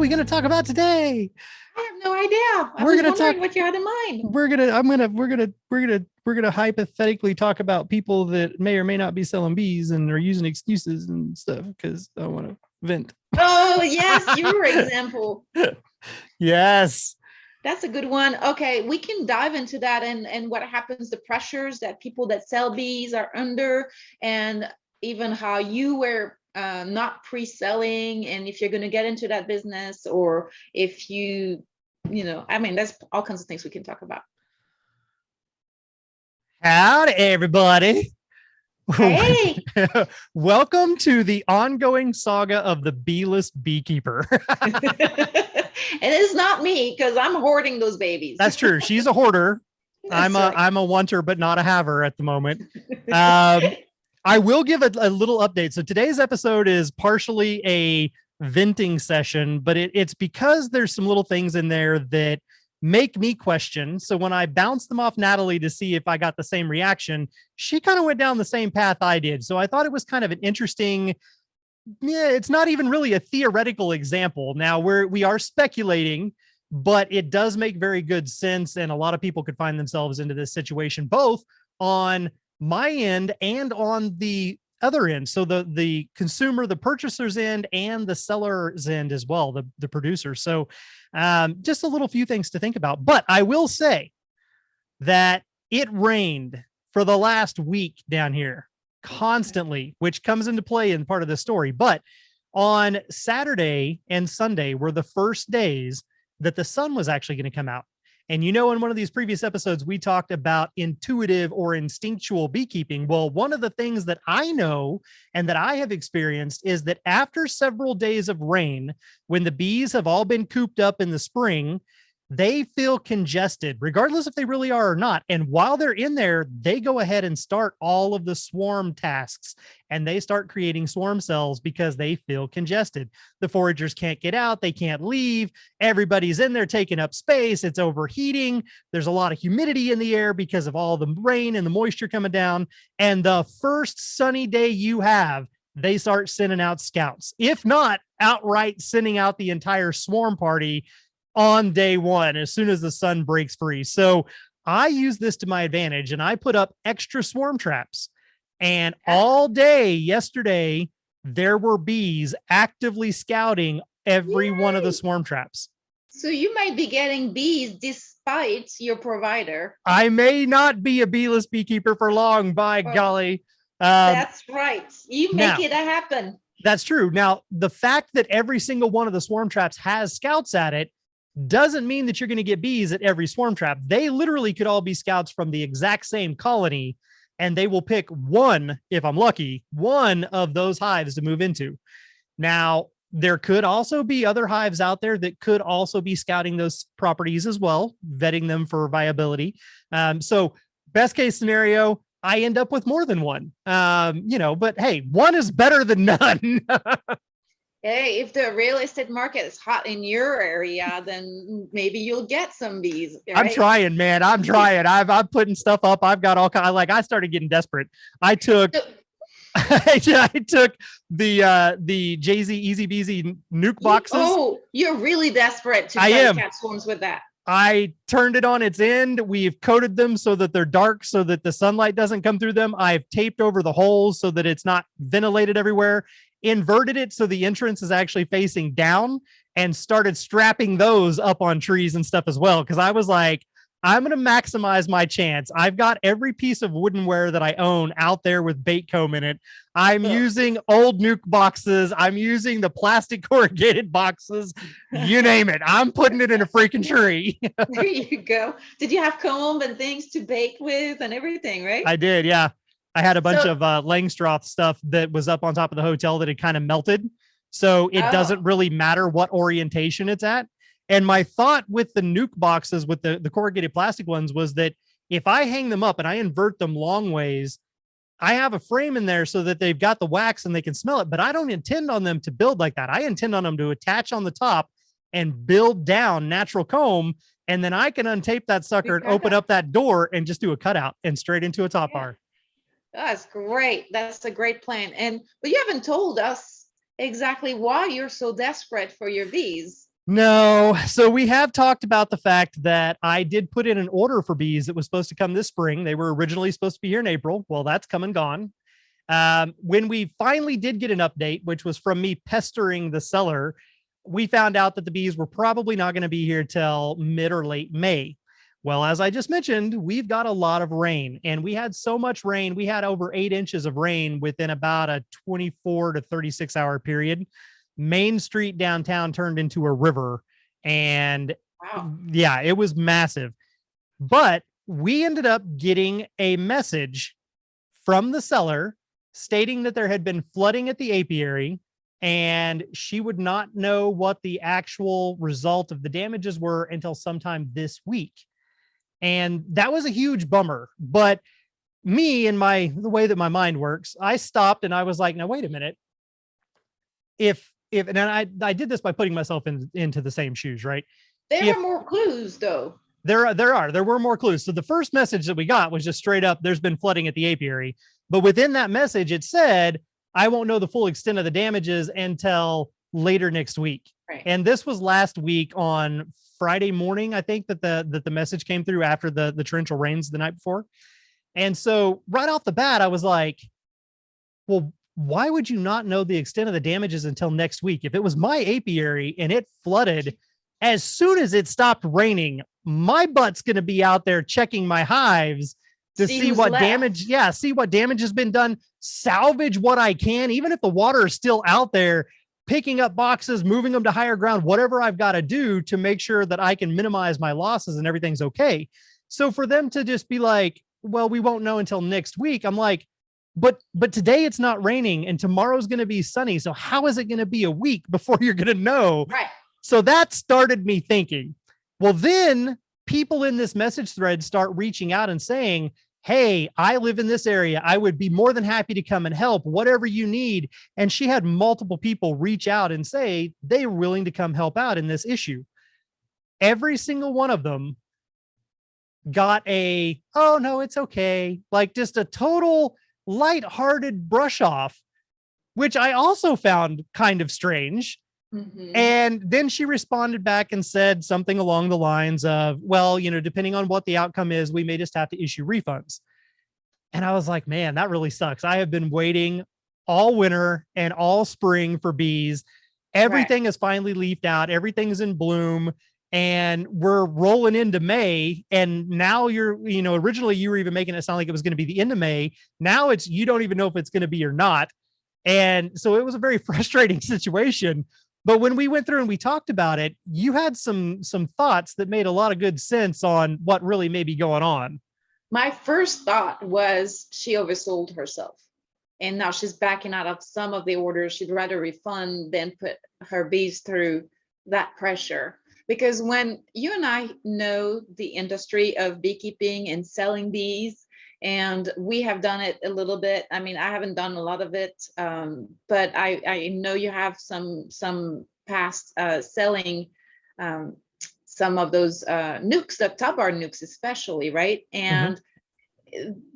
we going to talk about today? I have no idea. I We're was going to talk. wondering what you had in mind. We're gonna hypothetically talk about people that may or may not be selling bees and are using excuses and stuff because I want to vent. Oh, yes, your example. Yes. That's a good one. Okay, we can dive into that and what happens, the pressures that people that sell bees are under, and even how you were not pre-selling, and if you're going to get into that business, or if I mean, there's all kinds of things we can talk about. Howdy, everybody. Hey. Welcome to the ongoing saga of the Bee-less Beekeeper. And it's not me because I'm hoarding those babies. That's true. She's a hoarder. I'm a wanter, but not a haver at the moment. I will give a little update. So today's episode is partially a venting session, but it's because there's some little things in there that make me question. So when I bounced them off Nathalie to see if I got the same reaction, she kind of went down the same path I did. So I thought it was kind of an interesting, it's not even really a theoretical example. Now we are speculating, but it does make very good sense. And a lot of people could find themselves into this situation, both on my end and on the other end. So the consumer, the purchaser's end, and the seller's end as well, the producer. So just a little few things to think about. But I will say that it rained for the last week down here constantly, which comes into play in part of the story. But on Saturday and Sunday were the first days that the sun was actually going to come out. And in one of these previous episodes, we talked about intuitive or instinctual beekeeping. Well, one of the things that I know and that I have experienced is that after several days of rain, when the bees have all been cooped up in the spring, they feel congested, regardless if they really are or not. And while they're in there, they go ahead and start all of the swarm tasks, and they start creating swarm cells because they feel congested. The foragers can't get out. They can't leave. Everybody's in there taking up space. It's overheating. There's a lot of humidity in the air because of all the rain and the moisture coming down. And the first sunny day you have, they start sending out scouts, if not outright sending out the entire swarm party on day one, as soon as the sun breaks free. So I use this to my advantage, and I put up extra swarm traps. And all day yesterday, there were bees actively scouting every one of the swarm traps. So you might be getting bees despite your provider. I may not be a bee-less beekeeper for long, by golly. That's right. You make it happen. That's true. Now, the fact that every single one of the swarm traps has scouts at it doesn't mean that you're going to get bees at every swarm trap. They literally could all be scouts from the exact same colony, and they will pick one, if I'm lucky, one of those hives to move into. Now, there could also be other hives out there that could also be scouting those properties as well, vetting them for viability. So best case scenario, I end up with more than one, but hey, one is better than none. Hey, if the real estate market is hot in your area, then maybe you'll get some bees. Right? I'm trying, man. I'm trying. I'm putting stuff up. I've got all kind. I started getting desperate. I took the Jay-Z Easy Beezy nuke boxes. Oh, you're really desperate to catch swarms with that. I turned it on its end. We've coated them so that they're dark, so that the sunlight doesn't come through them. I've taped over the holes so that it's not ventilated everywhere. Inverted it so the entrance is actually facing down, and started strapping those up on trees and stuff as well. Cause I was like, I'm going to maximize my chance. I've got every piece of woodenware that I own out there with bait comb in it. I'm using old nuke boxes. I'm using the plastic corrugated boxes, you name it. I'm putting it in a freaking tree. There you go. Did you have comb and things to bake with and everything, right? I did. Yeah. I had a bunch of Langstroth stuff that was up on top of the hotel that had kind of melted. So it doesn't really matter what orientation it's at. And my thought with the nuke boxes, with the corrugated plastic ones, was that if I hang them up and I invert them long ways, I have a frame in there so that they've got the wax and they can smell it. But I don't intend on them to build like that. I intend on them to attach on the top and build down natural comb. And then I can untape that sucker and open up that door and just do a cutout and straight into a top bar. That's great. That's a great plan. But you haven't told us exactly why you're so desperate for your bees. No. So we have talked about the fact that I did put in an order for bees that was supposed to come this spring. They were originally supposed to be here in April. Well, that's come and gone. When we finally did get an update, which was from me pestering the seller, we found out that the bees were probably not going to be here till mid or late May. Well, as I just mentioned, we've got a lot of rain, and we had so much rain. We had over 8 inches of rain within about a 24 to 36 hour period. Main Street downtown turned into a river, and Wow. yeah, it was massive. But we ended up getting a message from the seller stating that there had been flooding at the apiary and she would not know what the actual result of the damages were until sometime this week. And that was a huge bummer. But me and the way that my mind works, I stopped and I was like, now wait a minute. If and I did this by putting myself into the same shoes, right? There If were more clues though. there were more clues. So the first message that we got was just straight up, there's been flooding at the apiary. But within that message, it said, I won't know the full extent of the damages until later next week. Right. And this was last week on Friday morning, I think that the message came through after the torrential rains the night before. And so right off the bat, I was like, well, why would you not know the extent of the damages until next week? If it was my apiary and it flooded, as soon as it stopped raining, my butt's going to be out there checking my hives to see what damage. Yeah, see what damage has been done, salvage what I can, even if the water is still out there, picking up boxes, moving them to higher ground, whatever I've got to do to make sure that I can minimize my losses and everything's okay. So for them to just be like, well, we won't know until next week. I'm like, but today it's not raining and tomorrow's going to be sunny. So how is it going to be a week before you're going to know? Right. So that started me thinking, well, then people in this message thread start reaching out and saying, hey, I live in this area. I would be more than happy to come and help, whatever you need. And she had multiple people reach out and say they were willing to come help out in this issue. Every single one of them got a, oh no, it's okay. Like just a total lighthearted brush off, which I also found kind of strange. Mm-hmm. And then she responded back and said something along the lines of, well, depending on what the outcome is, we may just have to issue refunds. And I was like, man, that really sucks. I have been waiting all winter and all spring for bees. Everything is finally leafed out. Everything's in bloom. And we're rolling into May. And now originally you were even making it sound like it was going to be the end of May. Now you don't even know if it's going to be or not. And so it was a very frustrating situation. But when we went through and we talked about it, you had some thoughts that made a lot of good sense on what really may be going on. My first thought was she oversold herself. And now she's backing out of some of the orders. She'd rather refund than put her bees through that pressure. Because when you and I know the industry of beekeeping and selling bees, and we have done it a little bit. I mean, I haven't done a lot of it, but I know you have some past selling some of those nukes, the top bar nukes especially, right? And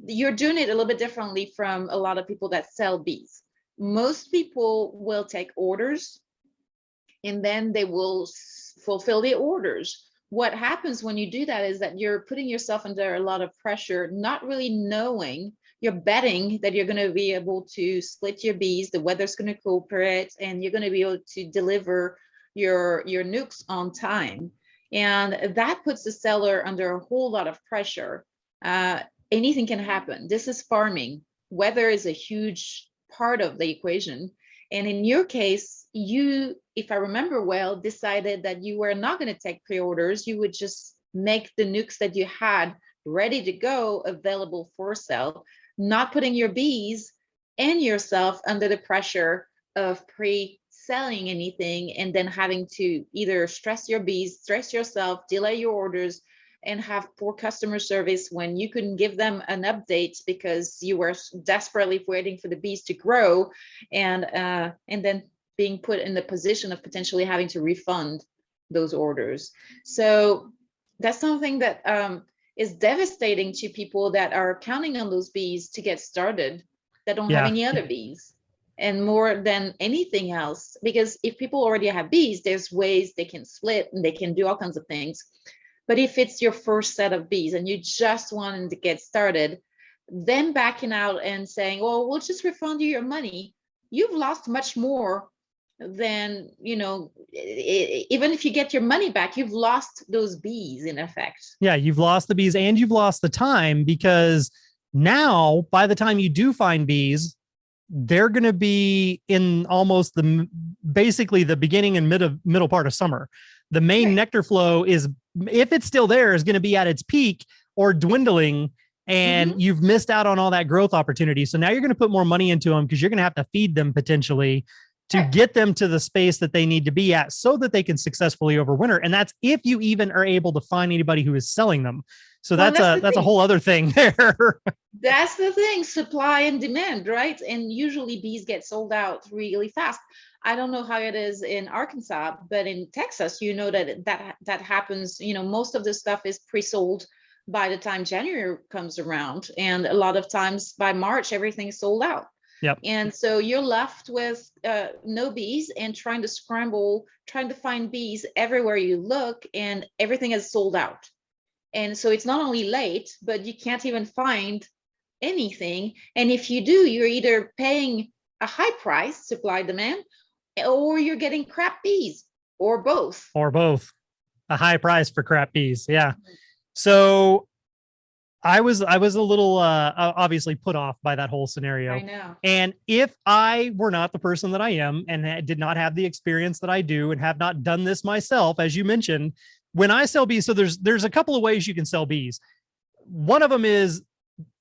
you're doing it a little bit differently from a lot of people that sell bees. Most people will take orders and then they will fulfill the orders. What happens when you do that is that you're putting yourself under a lot of pressure, not really knowing. You're betting that you're going to be able to split your bees, the weather's going to cooperate, and you're going to be able to deliver your nukes on time. And that puts the seller under a whole lot of pressure. Anything can happen. This is farming. Weather is a huge part of the equation. And in your case, you, if I remember well, decided that you were not going to take pre-orders. You would just make the nukes that you had ready to go available for sale, not putting your bees and yourself under the pressure of pre-selling anything and then having to either stress your bees, stress yourself, delay your orders, and have poor customer service when you couldn't give them an update because you were desperately waiting for the bees to grow, and then being put in the position of potentially having to refund those orders. So that's something that is devastating to people that are counting on those bees to get started, that don't have any other bees. and more than anything else. Because if people already have bees, there's ways they can split and they can do all kinds of things. But if it's your first set of bees and you just wanted to get started, then backing out and saying, well, we'll just refund you your money, you've lost much more than, even if you get your money back, you've lost those bees in effect. Yeah, you've lost the bees and you've lost the time, because now by the time you do find bees, they're going to be in almost basically the beginning and middle part of summer. The main Right. nectar flow is, if it's still there, is going to be at its peak or dwindling, and you've missed out on all that growth opportunity. So now you're going to put more money into them, because you're going to have to feed them potentially to Right. get them to the space that they need to be at so that they can successfully overwinter. And that's if you even are able to find anybody who is selling them. So Well, that's a whole other thing there. That's the thing, supply and demand, right? And usually bees get sold out really fast. I don't know how it is in Arkansas, but in Texas, that happens. Most of the stuff is pre-sold by the time January comes around, and a lot of times by March, everything is sold out. Yep. And so you're left with no bees and trying to find bees everywhere you look, and everything is sold out. And so it's not only late, but you can't even find anything. And if you do, you're either paying a high price, supply demand, or you're getting crap bees, or both. Or both. A high price for crap bees. Yeah. So I was a little obviously put off by that whole scenario. I know. And if I were not the person that I am and did not have the experience that I do and have not done this myself, as you mentioned, when I sell bees, so there's a couple of ways you can sell bees. One of them is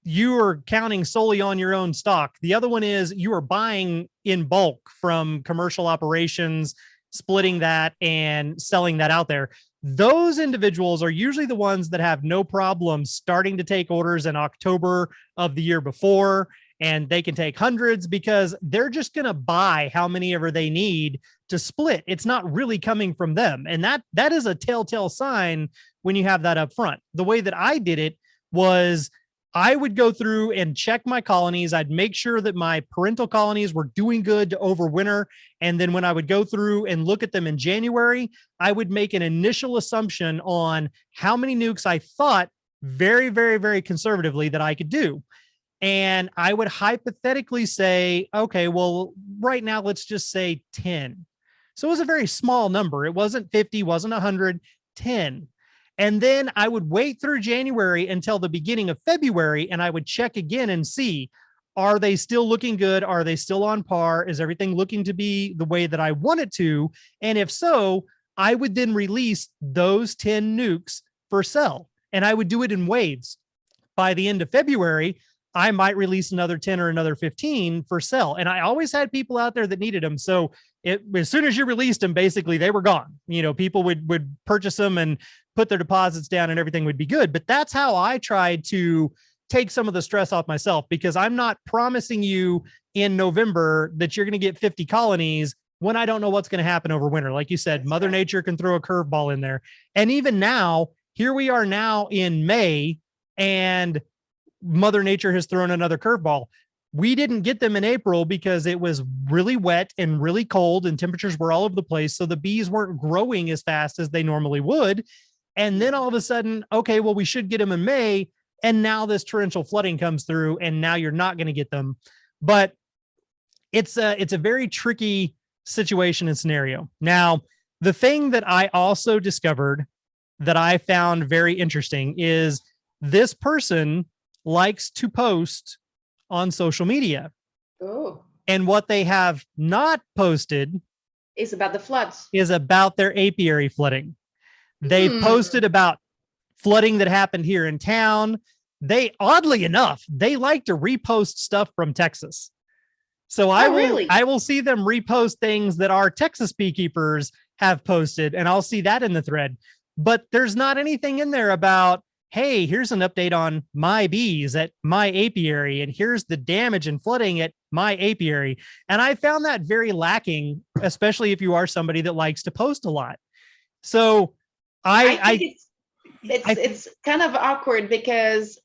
you are counting solely on your own stock. The other one is you are buying in bulk from commercial operations, splitting that and selling that out there. Those individuals are usually the ones that have no problem starting to take orders in October of the year before, and they can take hundreds because they're just going to buy how many ever they need to split. It's not really coming from them. And that is a telltale sign when you have that up front. The way that I did it was I would go through and check my colonies. I'd make sure that my parental colonies were doing good to overwinter. And then when I would go through and look at them in January, I would make an initial assumption on how many nukes I thought very, very, very conservatively that I could do. And I would hypothetically say, okay, well, right now, let's just say 10. So it was a very small number. It wasn't 50, wasn't 100, 10. And then I would wait through January until the beginning of February, and I would check again and see, are they still looking good? Are they still on par? Is everything looking to be the way that I want it to? And if so, I would then release those 10 nukes for sale, and I would do it in waves. By the end of February, I might release another 10 or another 15 for sale. And I always had people out there that needed them. So as soon as you released them, basically they were gone. People would purchase them and put their deposits down and everything would be good. But that's how I tried to take some of the stress off myself, because I'm not promising you in November that you're going to get 50 colonies when I don't know what's going to happen over winter. Like you said, Mother Nature can throw a curveball in there. And even now, here we are now in May, and Mother Nature has thrown another curveball. We didn't get them in April because it was really wet and really cold and temperatures were all over the place. So the bees weren't growing as fast as they normally would. And then all of a sudden, okay, well, we should get them in May. And now this torrential flooding comes through, and now you're not going to get them. But it's a very tricky situation and scenario. Now, the thing that I also discovered that I found very interesting is this person likes to post on social media. Oh. And what they have not posted is about the floods. Is about their apiary flooding. They've posted about flooding that happened here in town. They, oddly enough, they like to repost stuff from Texas. So I will see them repost things that our Texas beekeepers have posted, and I'll see that in the thread. But there's not anything in there about, hey, here's an update on my bees at my apiary, and here's the damage and flooding at my apiary. And I found that very lacking, especially if you are somebody that likes to post a lot. So I think it's kind of awkward because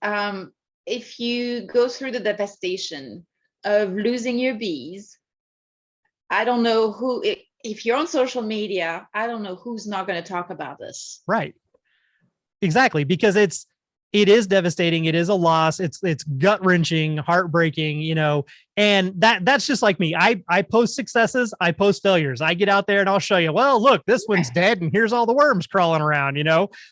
if you go through the devastation of losing your bees, I don't know if you're on social media, I don't know who's not going to talk about this. Right. Exactly. Because it is devastating. It is a loss. It's gut wrenching, heartbreaking, and that's just like me. I post successes. I post failures. I get out there and I'll show you, well, look, this one's dead and here's all the worms crawling around,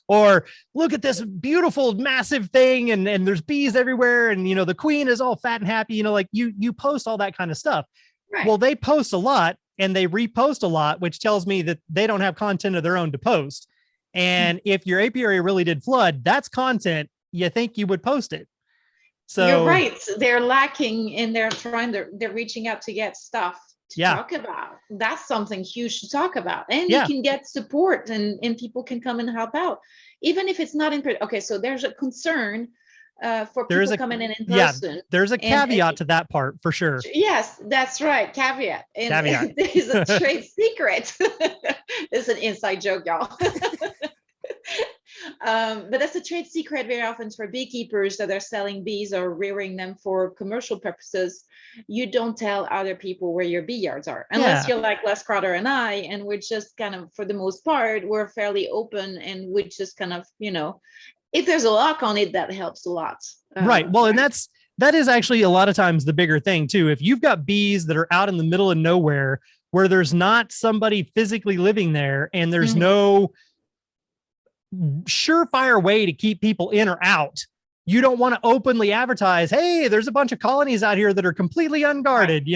or look at this beautiful, massive thing. And there's bees everywhere. And, the queen is all fat and happy, like you post all that kind of stuff. Right. Well, they post a lot and they repost a lot, which tells me that they don't have content of their own to post. And if your apiary really did flood, that's content you think you would post it. So you're right. They're lacking and they're reaching out to get stuff to talk about. That's something huge to talk about. And you can get support and people can come and help out. Even if it's not in person. Okay, so there's a concern for people coming in person. There's a caveat to that part for sure. Yes, that's right. Caveat. And there's a trade secret. It's an inside joke, y'all. But that's a trade secret very often for beekeepers that are selling bees or rearing them for commercial purposes. You don't tell other people where your bee yards are unless you're like Les Crowder and I, and we're just kind of, for the most part, we're fairly open and we just kind of, if there's a lock on it, that helps a lot. Right. Well, and that is actually a lot of times the bigger thing too. If you've got bees that are out in the middle of nowhere where there's not somebody physically living there and there's no surefire way to keep people in or out, you don't want to openly advertise, hey, there's a bunch of colonies out here that are completely unguarded,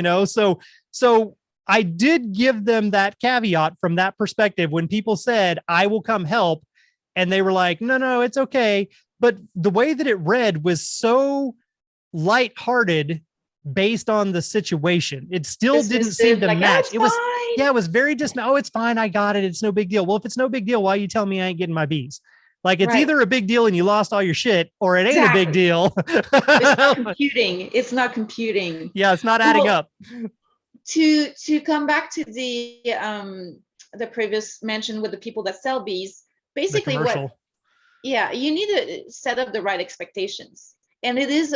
so I did give them that caveat from that perspective when people said, I will come help. And they were like, no, it's okay. But the way that it read was so lighthearted based on the situation. It still didn't seem to match. It was, it was very dismissive. Oh, it's fine. I got it. It's no big deal. Well, if it's no big deal, why are you telling me I ain't getting my bees? Like it's either a big deal and you lost all your shit, or it ain't a big deal. It's not computing. It's not computing. Yeah, it's not adding up. To come back to the previous mention with the people that sell bees, basically you need to set up the right expectations. And it is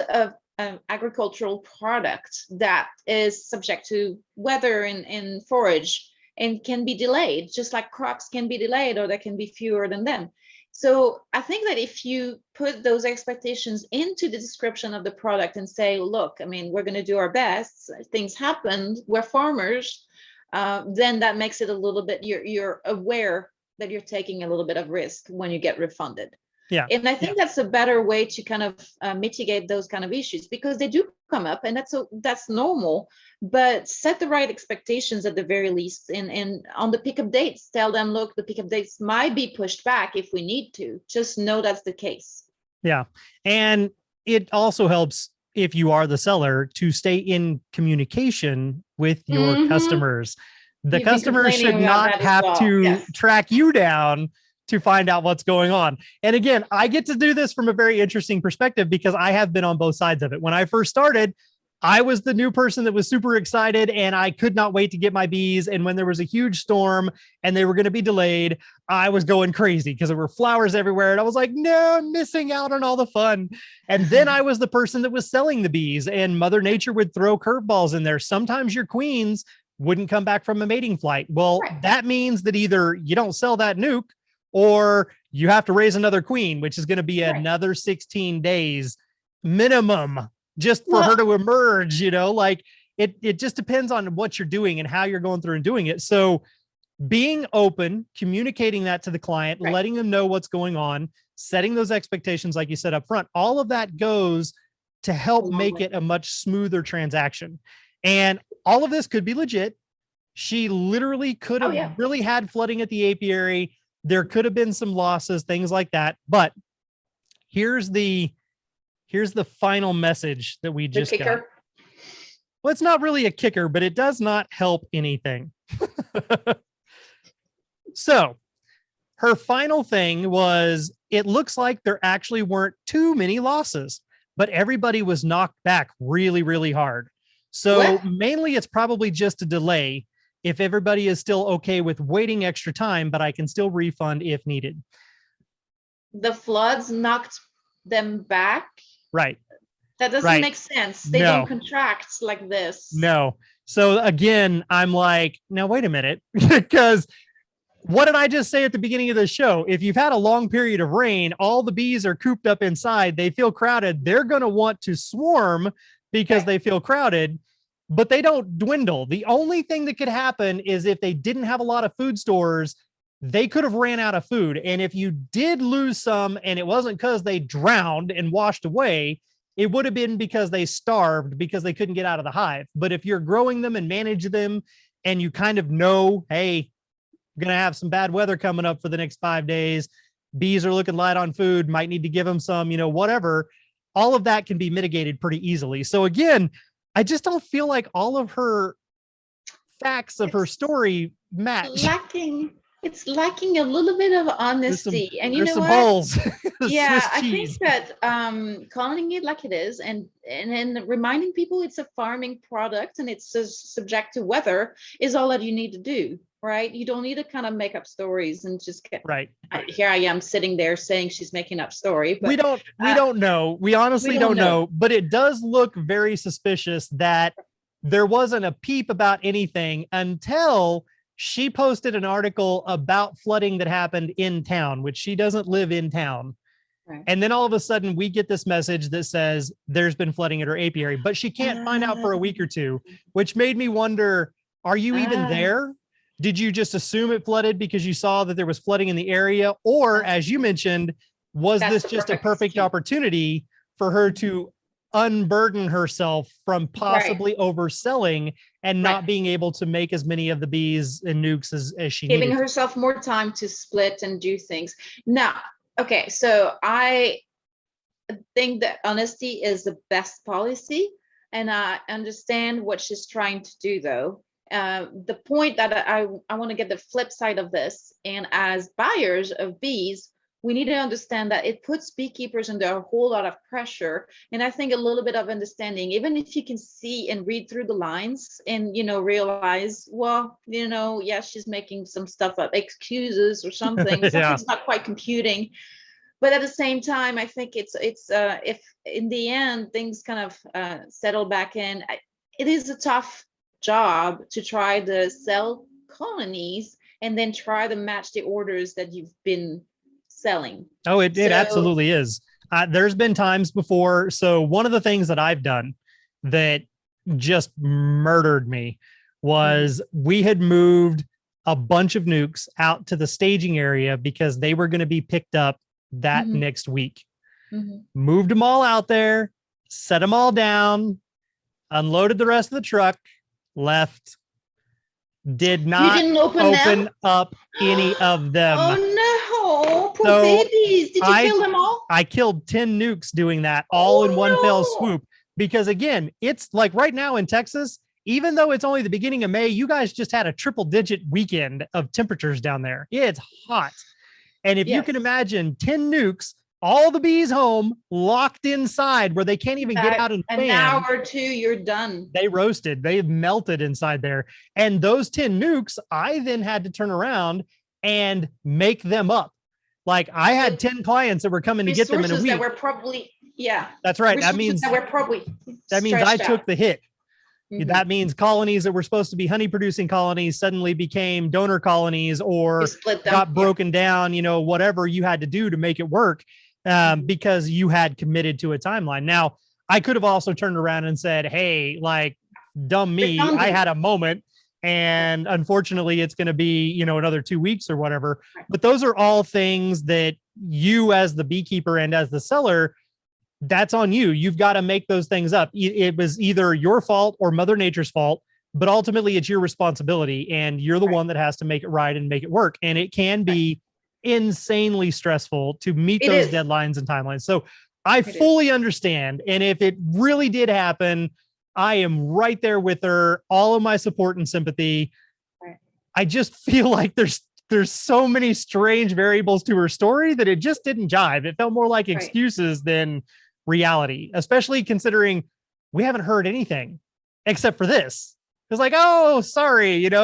an agricultural product that is subject to weather and forage and can be delayed, just like crops can be delayed, or there can be fewer than them. So I think that if you put those expectations into the description of the product and say, look, I mean, we're going to do our best, things happened, we're farmers, then that makes it a little bit, you're aware that you're taking a little bit of risk when you get refunded. Yeah. And I think that's a better way to kind of mitigate those kind of issues, because they do come up and that's normal, but set the right expectations at the very least. And on the pickup dates, tell them, look, the pickup dates might be pushed back if we need to. Just know that's the case. Yeah. And it also helps, if you are the seller, to stay in communication with your customers. The customer should not have to track you down to find out what's going on. And again, I get to do this from a very interesting perspective because I have been on both sides of it. When I first started, I was the new person that was super excited and I could not wait to get my bees. And when there was a huge storm and they were going to be delayed, I was going crazy because there were flowers everywhere. And I was like, no, I'm missing out on all the fun. And then I was the person that was selling the bees, and Mother Nature would throw curveballs in there. Sometimes your queens wouldn't come back from a mating flight. Well, that means that either you don't sell that nuke, or you have to raise another queen, which is going to be another 16 days minimum just for her to emerge, like it just depends on what you're doing and how you're going through and doing it. So being open, communicating that to the client, letting them know what's going on, setting those expectations, like you said up front, all of that goes to help make it a much smoother transaction. And all of this could be legit. She literally could have really had flooding at the apiary. There could have been some losses, things like that. But here's the final message that we just got. Well, it's not really a kicker, but it does not help anything. So her final thing was, it looks like there actually weren't too many losses, but everybody was knocked back really, really hard. So mainly it's probably just a delay. If everybody is still okay with waiting extra time, but I can still refund if needed. The floods knocked them back. Right. That doesn't make sense. They don't contract like this. No. So again, I'm like, now wait a minute, because what did I just say at the beginning of the show? If you've had a long period of rain, all the bees are cooped up inside, they feel crowded, they're going to want to swarm because they feel crowded, but they don't dwindle. The only thing that could happen is if they didn't have a lot of food stores, they could have ran out of food. And if you did lose some and it wasn't because they drowned and washed away, it would have been because they starved because they couldn't get out of the hive. But if you're growing them and manage them and you kind of know, hey, we're going to have some bad weather coming up for the next 5 days. Bees are looking light on food, might need to give them some, whatever. All of that can be mitigated pretty easily. So again, I just don't feel like all of her facts of her story match. It's lacking a little bit of honesty. And you know some what? holes. Yeah, I think that calling it like it is and reminding people it's a farming product and it's subject to weather is all that you need to do, right? You don't need to kind of make up stories and just get right. Here I am sitting there saying she's making up story. But we don't know. We honestly don't know, but it does look very suspicious that there wasn't a peep about anything until she posted an article about flooding that happened in town, which she doesn't live in town. Right. And then all of a sudden we get this message that says there's been flooding at her apiary, but she can't find out for a week or two, which made me wonder, are you even there? Did you just assume it flooded because you saw that there was flooding in the area? Or as you mentioned, was this just a perfect opportunity for her to unburden herself from possibly overselling and not being able to make as many of the bees and nukes as she needed? Giving herself more time to split and do things. Now, okay, so I think that honesty is the best policy, and I understand what she's trying to do, though. The point that I want to get the flip side of this, and as buyers of bees, we need to understand that it puts beekeepers under a whole lot of pressure. And I think a little bit of understanding, even if you can see and read through the lines and, realize, well, she's making some stuff up, excuses or something, something's not quite computing. But at the same time, I think it's if in the end, things kind of settle back in, it is a tough job to try to sell colonies and then try to match the orders that you've been selling. Oh, it absolutely is. There's been times before. So one of the things that I've done that just murdered me was we had moved a bunch of nukes out to the staging area because they were going to be picked up that next week. Moved them all out there, set them all down, unloaded the rest of the truck, left. Did not open up any of them. Oh no, poor babies. Did you kill them all? I killed 10 nukes doing that all in one fell swoop. Because again, it's like right now in Texas, even though it's only the beginning of May, you guys just had a triple-digit weekend of temperatures down there. It's hot. And if you can imagine 10 nukes, all the bees home, locked inside where they can't even get out and fan. An hour or two, you're done. They roasted. They melted inside there. And those 10 nukes, I then had to turn around and make them up. Like I had 10 clients that were coming to get them in a week. That were probably, that's right. That means I took the hit. That means colonies that were supposed to be honey producing colonies suddenly became donor colonies or got broken down, whatever you had to do to make it work. Because you had committed to a timeline. Now, I could have also turned around and said, hey, like, dumb me, I had a moment and unfortunately it's going to be, another 2 weeks or whatever. But those are all things that you as the beekeeper and as the seller, that's on you. You've got to make those things up. It was either your fault or Mother Nature's fault, but ultimately it's your responsibility and you're the one that has to make it right and make it work. And it can be insanely stressful to meet those deadlines and timelines. So I fully understand. And if it really did happen, I am right there with her, all of my support and sympathy. Right. I just feel like there's so many strange variables to her story that it just didn't jive. It felt more like excuses than reality, especially considering we haven't heard anything except for this. It's like, oh, sorry, and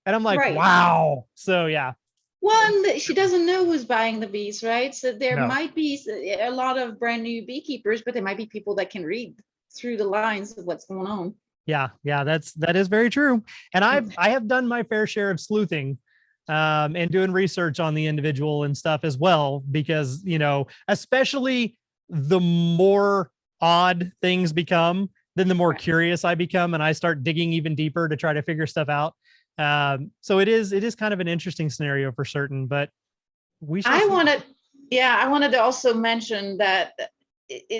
I'm like, wow. So yeah. One, she doesn't know who's buying the bees, right? So there might be a lot of brand new beekeepers, but there might be people that can read through the lines of what's going on. Yeah, that is very true. And I have done my fair share of sleuthing and doing research on the individual and stuff as well, because, especially the more odd things become, then the more Right. curious I become and I start digging even deeper to try to figure stuff out. So it is kind of an interesting scenario for certain, but we shall I see. wanted, yeah, I wanted to also mention that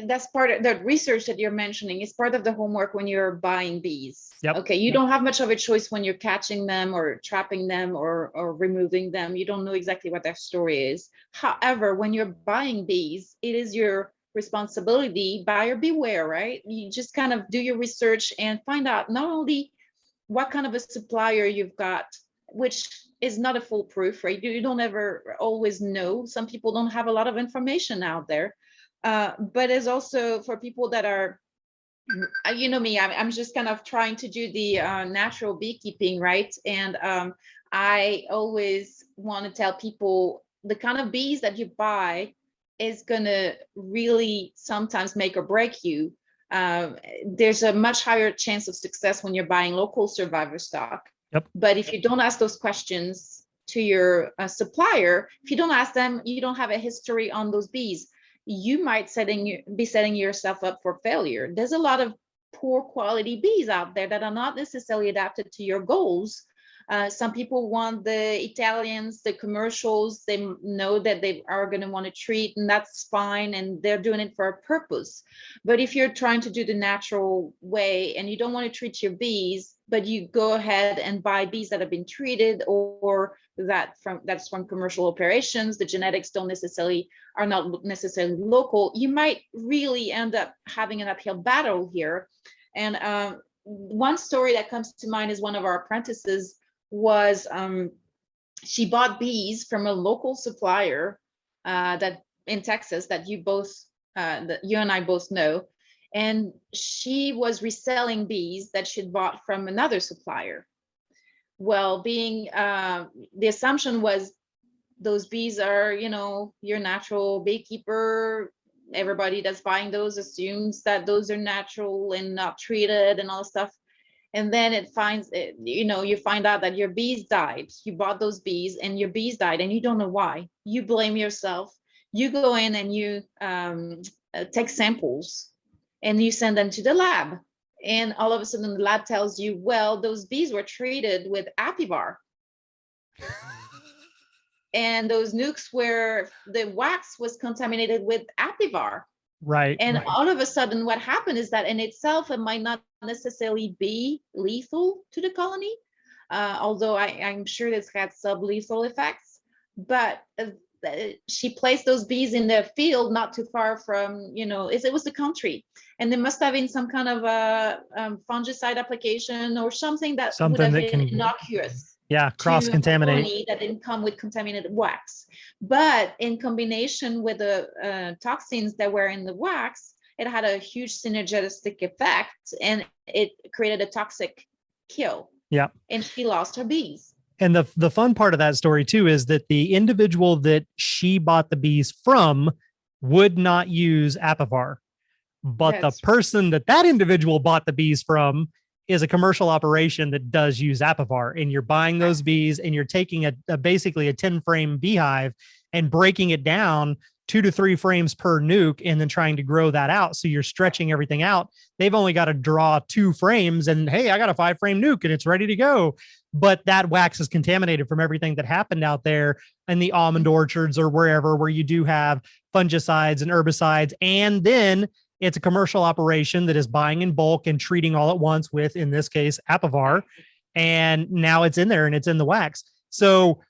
that's part of the research that you're mentioning is part of the homework when you're buying bees. Yep. Okay, you don't have much of a choice when you're catching them or trapping them or removing them. You don't know exactly what their story is. However, when you're buying bees, it is your responsibility, buyer beware, right? You just kind of do your research and find out not only what kind of a supplier you've got, which is not a foolproof, right? You don't ever always know. Some people don't have a lot of information out there. But it's also for people that are, you know me, I'm just kind of trying to do the natural beekeeping, right? And I always want to tell people the kind of bees that you buy is going to really sometimes make or break you. There's a much higher chance of success when you're buying local survivor stock. Yep. But if you don't ask those questions to your supplier, if you don't ask them, you don't have a history on those bees, you might be setting yourself up for failure. There's a lot of poor quality bees out there that are not necessarily adapted to your goals. Some people want the Italians, the commercials. They know that they are going to want to treat, and that's fine, and they're doing it for a purpose. But if you're trying to do the natural way and you don't want to treat your bees, but you go ahead and buy bees that have been treated or that's from commercial operations, the genetics are not necessarily local, you might really end up having an uphill battle here. And one story that comes to mind is one of our apprentices was she bought bees from a local supplier that in Texas that that you and I both know. And she was reselling bees that she'd bought from another supplier. Well, being the assumption was those bees are, your natural beekeeper. Everybody that's buying those assumes that those are natural and not treated and all this stuff. And then you find out that your bees died. You bought those bees and your bees died and you don't know why. You blame yourself. You go in and you take samples and you send them to the lab. And all of a sudden the lab tells you, well, those bees were treated with Apivar. And those nukes where the wax was contaminated with Apivar. Right. And Right. all of a sudden, what happened is that in itself, it might not necessarily be lethal to the colony, although I'm sure it's had sublethal effects. But she placed those bees in the field not too far from, it was the country. And there must have been some kind of a fungicide application or something that would Something have that been can, innocuous yeah, cross to a contaminate. colony that didn't come with contaminated wax. But in combination with the toxins that were in the wax, it had a huge synergistic effect and it created a toxic kill. Yeah. And she lost her bees. And the fun part of that story too is that the individual that she bought the bees from would not use Apivar, but the That's person that individual bought the bees from is a commercial operation that does use Apivar. And you're buying those bees and you're taking basically a 10 frame beehive and breaking it down 2 to 3 frames per nuke and then trying to grow that out. So you're stretching everything out. They've only got to draw 2 frames and hey, I got a 5 frame nuke and it's ready to go. But that wax is contaminated from everything that happened out there in the almond orchards or wherever, where you do have fungicides and herbicides. And then it's a commercial operation that is buying in bulk and treating all at once with, in this case, Apivar. And now it's in there and it's in the wax. So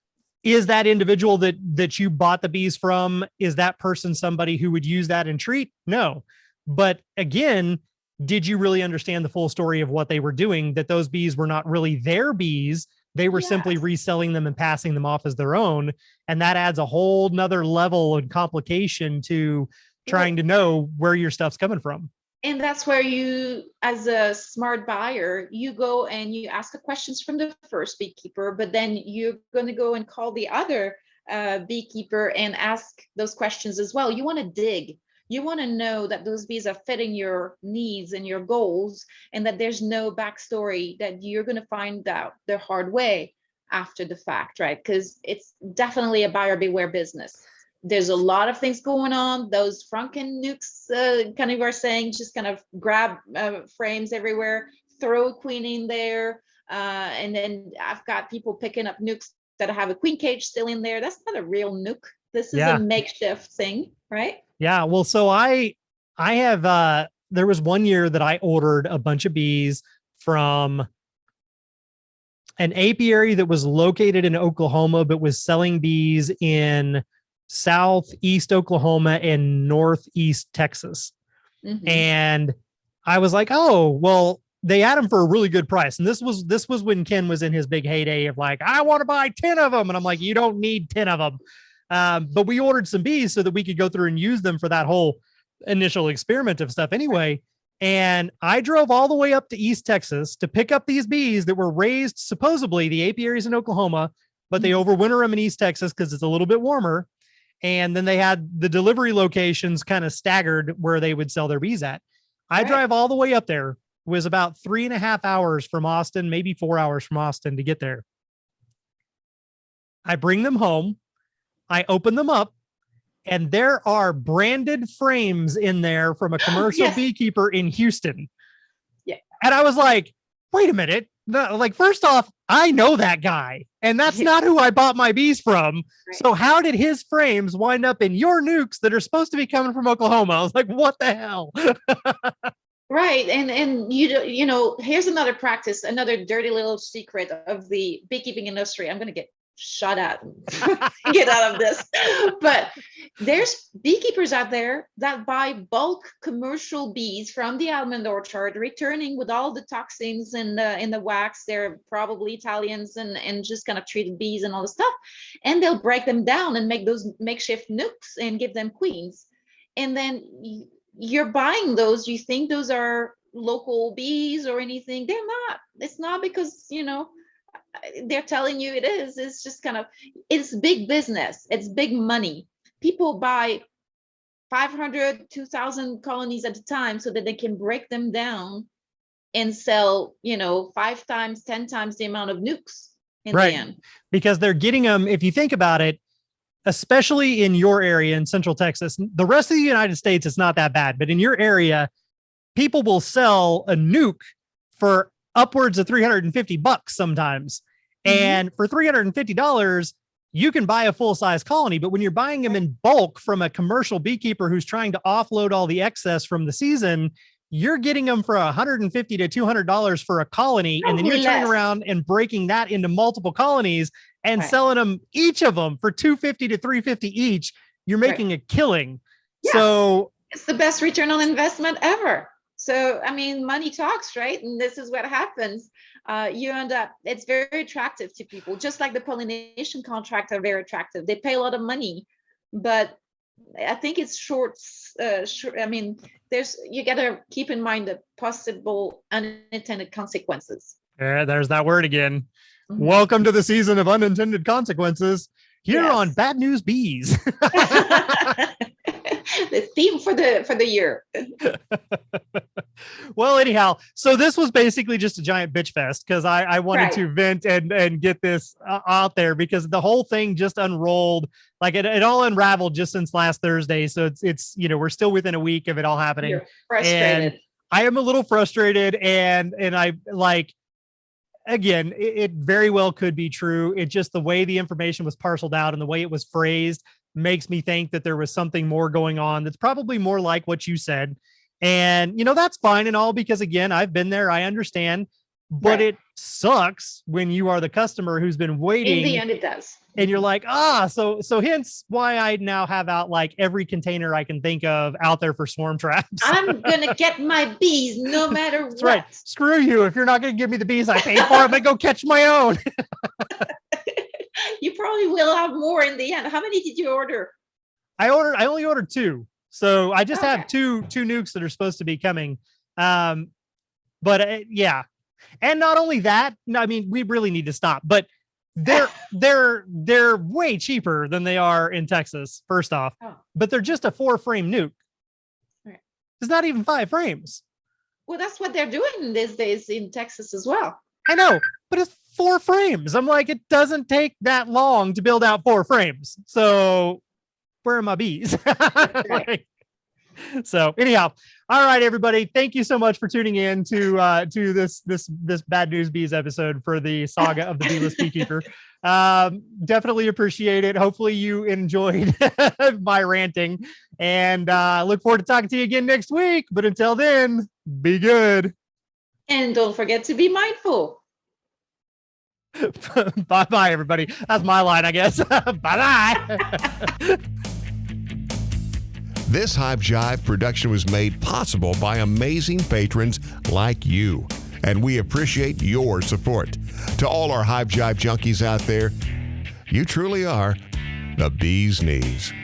is that individual that you bought the bees from, is that person somebody who would use that and treat? No. But again, did you really understand the full story of what they were doing? That those bees were not really their bees. They were simply reselling them and passing them off as their own. And that adds a whole nother level of complication to trying to know where your stuff's coming from. And that's where you, as a smart buyer, you go and you ask the questions from the first beekeeper, but then you're going to go and call the other beekeeper and ask those questions as well. You want to dig. You want to know that those bees are fitting your needs and your goals, and that there's no backstory that you're going to find out the hard way after the fact, right? Because it's definitely a buyer beware business. There's a lot of things going on. Those Franken nukes, kind of are saying, just kind of grab frames everywhere, throw a queen in there. And then I've got people picking up nukes that have a queen cage still in there. That's not a real nuke. This is a makeshift thing, right? Yeah. Well, so I have, there was one year that I ordered a bunch of bees from an apiary that was located in Oklahoma, but was selling bees in southeast Oklahoma and northeast Texas. Mm-hmm. And I was like, oh, well, they had them for a really good price. And this was when Ken was in his big heyday of like, I want to buy 10 of them. And I'm like, you don't need 10 of them. But we ordered some bees so that we could go through and use them for that whole initial experiment of stuff anyway. And I drove all the way up to East Texas to pick up these bees that were raised, supposedly the apiaries in Oklahoma, but they overwinter them in East Texas because it's a little bit warmer. And then they had the delivery locations kind of staggered where they would sell their bees at. I drive all the way up there. It was about 3.5 hours from Austin, maybe 4 hours from Austin to get there. I bring them home. I open them up, and there are branded frames in there from a commercial beekeeper in Houston. Yeah. And I was like, wait a minute. No, like, first off, I know that guy, and that's not who I bought my bees from. Right. So how did his frames wind up in your nukes that are supposed to be coming from Oklahoma? I was like, what the hell? Right. And you know, here's another practice, another dirty little secret of the beekeeping industry. I'm going to get shut at get out of this, but there's beekeepers out there that buy bulk commercial bees from the almond orchard, returning with all the toxins in the wax. They're probably Italians and just kind of treated bees and all the stuff, and they'll break them down and make those makeshift nukes and give them queens. And then you're buying those, you think those are local bees or anything. They're not. It's not, because, you know, they're telling you it is. It's just kind of, it's big business. It's big money. People buy 500, 2,000 colonies at a time so that they can break them down and sell, you know, 5 times, 10 times the amount of nukes in the end. Because they're getting them, if you think about it, especially in your area in Central Texas, the rest of the United States, it's not that bad, but in your area, people will sell a nuke for upwards of $350 sometimes. And for $350, you can buy a full-size colony. But when you're buying them in bulk from a commercial beekeeper who's trying to offload all the excess from the season, you're getting them for $150 to $200 for a colony. And then you're turning around and breaking that into multiple colonies and selling them, each of them, for $250 to $350 each. You're making a killing. Yeah. So it's the best return on investment ever. So, I mean, money talks, right? And this is what happens. You end up, it's very attractive to people, just like the pollination contracts are very attractive. They pay a lot of money, but I think it's short. I mean, you got to keep in mind the possible unintended consequences. There's that word again. Mm-hmm. Welcome to the season of unintended consequences here on Bad News Bees. The theme for the year. Well, anyhow, so this was basically just a giant bitch fest because I wanted to vent and get this out there, because the whole thing just unrolled, like it all unraveled just since last Thursday. So it's you know, we're still within a week of it all happening. You're frustrated. And I am a little frustrated, and I like, again, it very well could be true. It just, the way the information was parceled out and the way it was phrased makes me think that there was something more going on that's probably more like what you said. And, you know, that's fine and all, because again, I've been there, I understand, but it sucks when you are the customer who's been waiting. In the end, it does. And you're like, so hence why I now have out like every container I can think of out there for swarm traps. I'm going to get my bees no matter That's what. Right. Screw you. If you're not going to give me the bees I paid for, I'm going to go catch my own. You probably will have more in the end. How many did you order? I only ordered 2. So I just have two nukes that are supposed to be coming. But yeah. And not only that, I mean, we really need to stop, but they're way cheaper than they are in Texas, first off, but they're just a 4-frame nuke. It's not even 5 frames. Well, that's what they're doing these days in Texas as well. I know, but it's 4 frames. I'm like, it doesn't take that long to build out 4 frames. So where are my bees? Right. So anyhow, all right, everybody. Thank you so much for tuning in to this Bad News Bees episode for the saga of the Bee-less Beekeeper. Definitely appreciate it. Hopefully you enjoyed my ranting, and look forward to talking to you again next week. But until then, be good. And don't forget to be mindful. Bye-bye, everybody. That's my line, I guess. Bye-bye. This Hive Jive production was made possible by amazing patrons like you, and we appreciate your support. To all our Hive Jive junkies out there, you truly are the bee's knees.